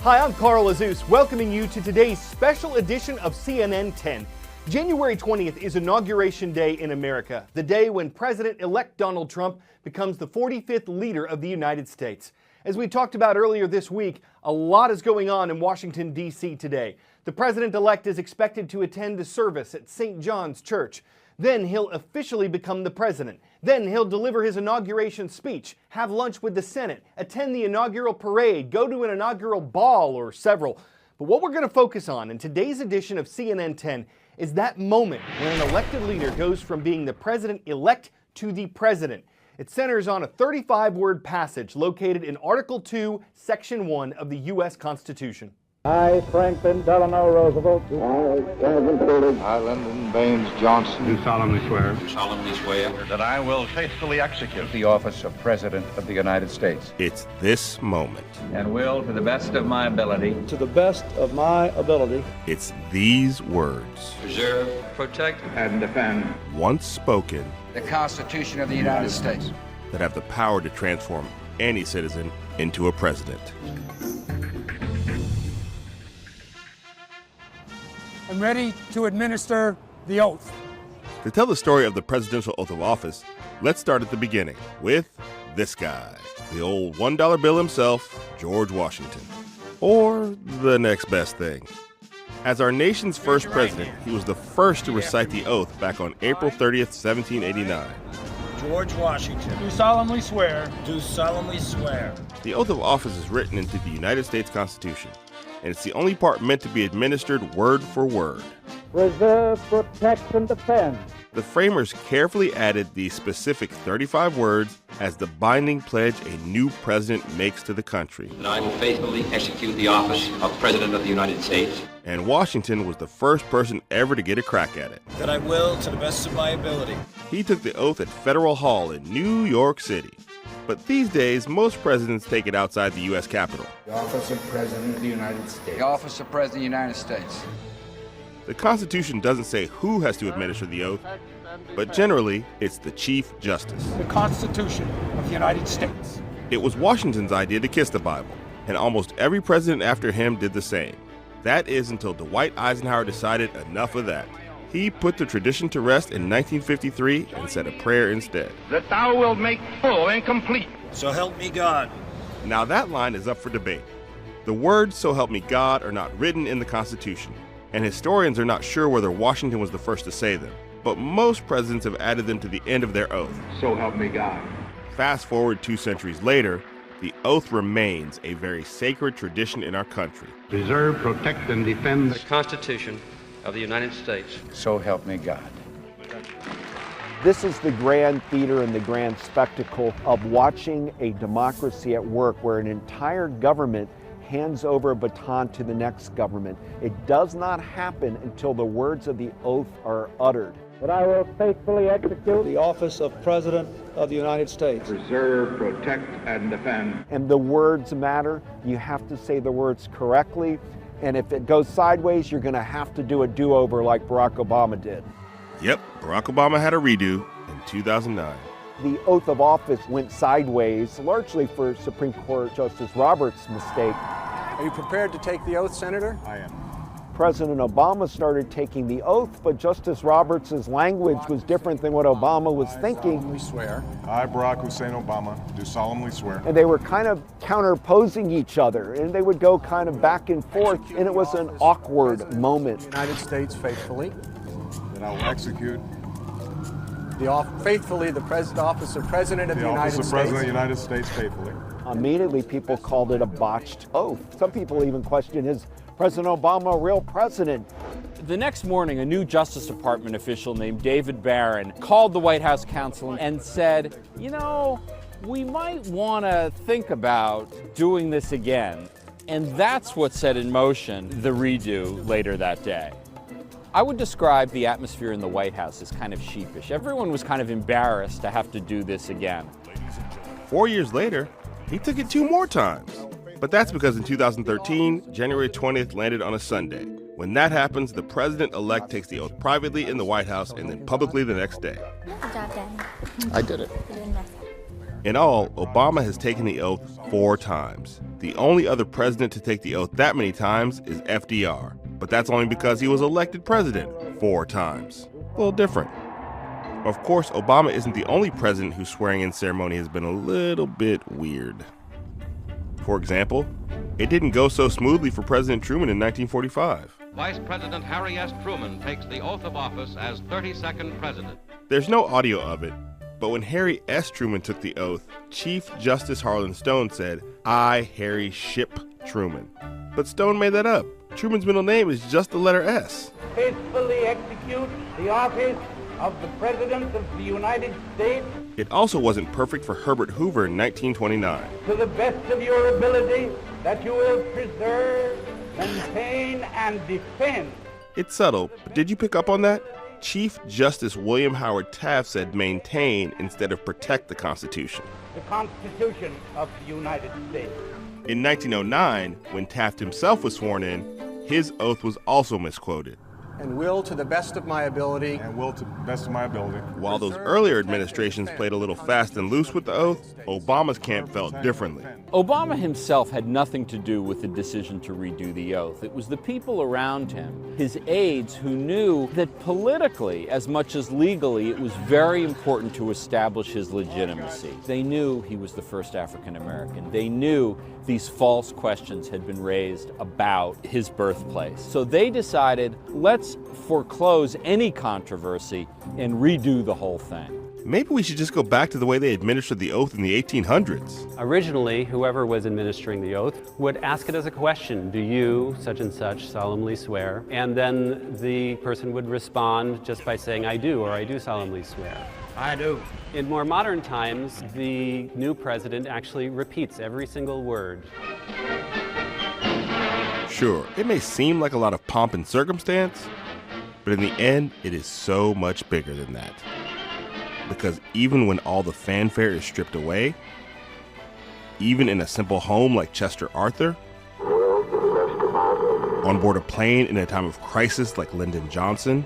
Hi, I'm Carl Azus, welcoming you to today's special edition of CNN 10. January 20th is Inauguration Day in America, the day when President-elect Donald Trump becomes the 45th leader of the United States. As we talked about earlier this week, a lot is going on in Washington, D.C. today. The president-elect is expected to attend a service at St. John's Church. Then he'll officially become the president. Then he'll deliver his inauguration speech, have lunch with the Senate, attend the inaugural parade, go to an inaugural ball or several. But what we're going to focus on in today's edition of CNN 10 is that moment when an elected leader goes from being the president-elect to the president. It centers on a 35-word passage located in Article 2, Section 1 of the U.S. Constitution. I, Franklin Delano Roosevelt. I, Lyndon Baines Johnson. Do solemnly swear. Do solemnly swear. That I will faithfully execute the office of President of the United States. It's this moment. And will, to the best of my ability. To the best of my ability. It's these words. Preserve, protect, and defend. Once spoken. The Constitution of the United States. That have the power to transform any citizen into a president. I'm ready to administer the oath. To tell the story of the presidential oath of office, let's start at the beginning with this guy, the old $1 bill himself, George Washington. Or the next best thing. As our nation's first president, he was the first to recite the oath back on April 30th, 1789. George Washington. Do solemnly swear. Do solemnly swear. The oath of office is written into the United States Constitution, and it's the only part meant to be administered word for word. Preserve, protect, and defend. The framers carefully added these specific 35 words as the binding pledge a new president makes to the country. that I will faithfully execute the office of President of the United States. And Washington was the first person ever to get a crack at it. That I will, to the best of my ability. He took the oath at Federal Hall in New York City. But these days, most presidents take it outside the U.S. Capitol. The office of President of the United States. The office of President of the United States. The Constitution doesn't say who has to administer the oath, but generally, it's the Chief Justice. The Constitution of the United States. It was Washington's idea to kiss the Bible, and almost every president after him did the same. That is until Dwight Eisenhower decided enough of that. He put the tradition to rest in 1953 and said a prayer instead. That thou wilt make full and complete. So help me God. Now that line is up for debate. The words "so help me God" are not written in the Constitution, and historians are not sure whether Washington was the first to say them, but most presidents have added them to the end of their oath. So help me God. Fast forward 2 centuries later, the oath remains a very sacred tradition in our country. Preserve, protect, and defend The Constitution of the United States. So help me God. This is the grand theater and the grand spectacle of watching a democracy at work where an entire government hands over a baton to the next government. It does not happen until the words of the oath are uttered. That I will faithfully execute the office of President of the United States. Preserve, protect, and defend. And the words matter. You have to say the words correctly. And if it goes sideways, you're going to have to do a do-over like Barack Obama did. Yep, Barack Obama had a redo in 2009. The oath of office went sideways, largely for Supreme Court Justice Roberts' mistake. Are you prepared to take the oath, Senator? I am. President Obama started taking the oath, but Justice Roberts' language was different than what Obama was thinking. I swear. I, Barack Hussein Obama, do solemnly swear. And they were kind of counterposing each other, and they would go kind of back and forth, and it was an awkward moment. United States faithfully. That I will execute Faithfully, the office of President of the the United office States. of President of the United States faithfully. Immediately, people called it a botched oath. Some people even questioned, is President Obama a real president? The next morning, a new Justice Department official named David Barron called the White House counsel and said, you know, we might want to think about doing this again. And that's what set in motion the redo later that day. I would describe the atmosphere in the White House as kind of sheepish. Everyone was kind of embarrassed to have to do this again. 4 years later, he took it 2 more times. But that's because in 2013, January 20th landed on a Sunday. When that happens, the president-elect takes the oath privately in the White House and then publicly the next day. Good job, Danny. I did it. You're doing that. In all, Obama has taken the oath 4 times. The only other president to take the oath that many times is FDR, but that's only because he was elected president 4 times. A little different. Of course, Obama isn't the only president whose swearing-in ceremony has been a little bit weird. For example, it didn't go so smoothly for President Truman in 1945. Vice President Harry S. Truman takes the oath of office as 32nd president. There's no audio of it, but when Harry S. Truman took the oath, Chief Justice Harlan Stone said, "I, Harry Ship Truman." But Stone made that up. Truman's middle name is just the letter S. Faithfully execute the office of the President of the United States. It also wasn't perfect for Herbert Hoover in 1929. To the best of your ability, that you will preserve, maintain, and defend. It's subtle, but did you pick up on that? Chief Justice William Howard Taft said maintain instead of protect the Constitution. The Constitution of the United States. In 1909, when Taft himself was sworn in, his oath was also misquoted. And will, to the best of my ability. And will, to the best of my ability. While those earlier administrations played a little fast and loose with the oath, Obama's camp felt differently. Obama himself had nothing to do with the decision to redo the oath. It was the people around him, his aides, who knew that politically, as much as legally, it was very important to establish his legitimacy. They knew he was the first African American. They knew these false questions had been raised about his birthplace. So they decided, let's foreclose any controversy and redo the whole thing. Maybe we should just go back to the way they administered the oath in the 1800s. Originally, whoever was administering the oath would ask it as a question. Do you, such and such, solemnly swear? And then the person would respond just by saying, I do, or I do solemnly swear. I do. In more modern times, the new president actually repeats every single word. Sure, it may seem like a lot of pomp and circumstance, but in the end, it is so much bigger than that. Because even when all the fanfare is stripped away, even in a simple home like Chester Arthur, on board a plane in a time of crisis like Lyndon Johnson,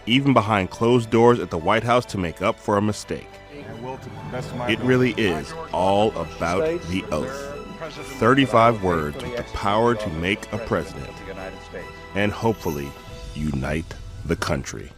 even behind closed doors at the White House to make up for a mistake, it really is all about the oath. 35 words with the power to make a president and hopefully unite the country.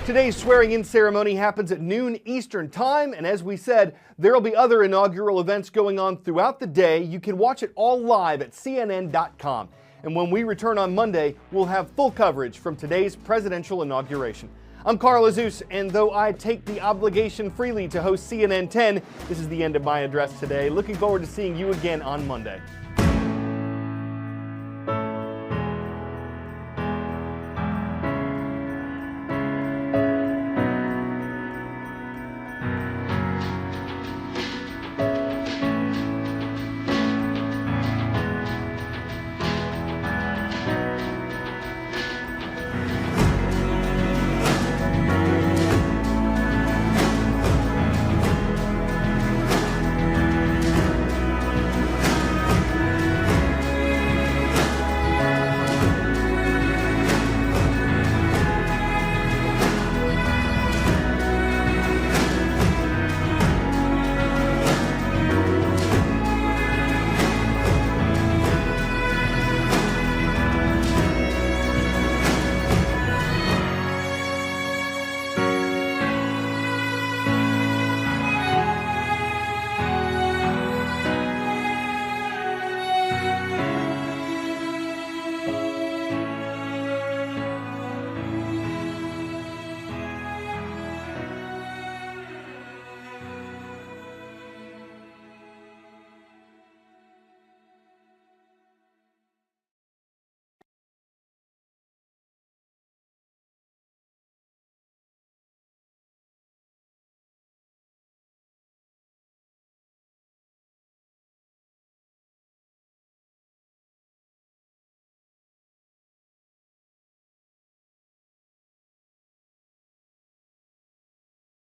Today's swearing-in ceremony happens at noon Eastern Time, and as we said, there will be other inaugural events going on throughout the day. You can watch it all live at CNN.com. And when we return on Monday, we'll have full coverage from today's presidential inauguration. I'm Carl Azus, and though I take the obligation freely to host CNN 10, this is the end of my address today. Looking forward to seeing you again on Monday.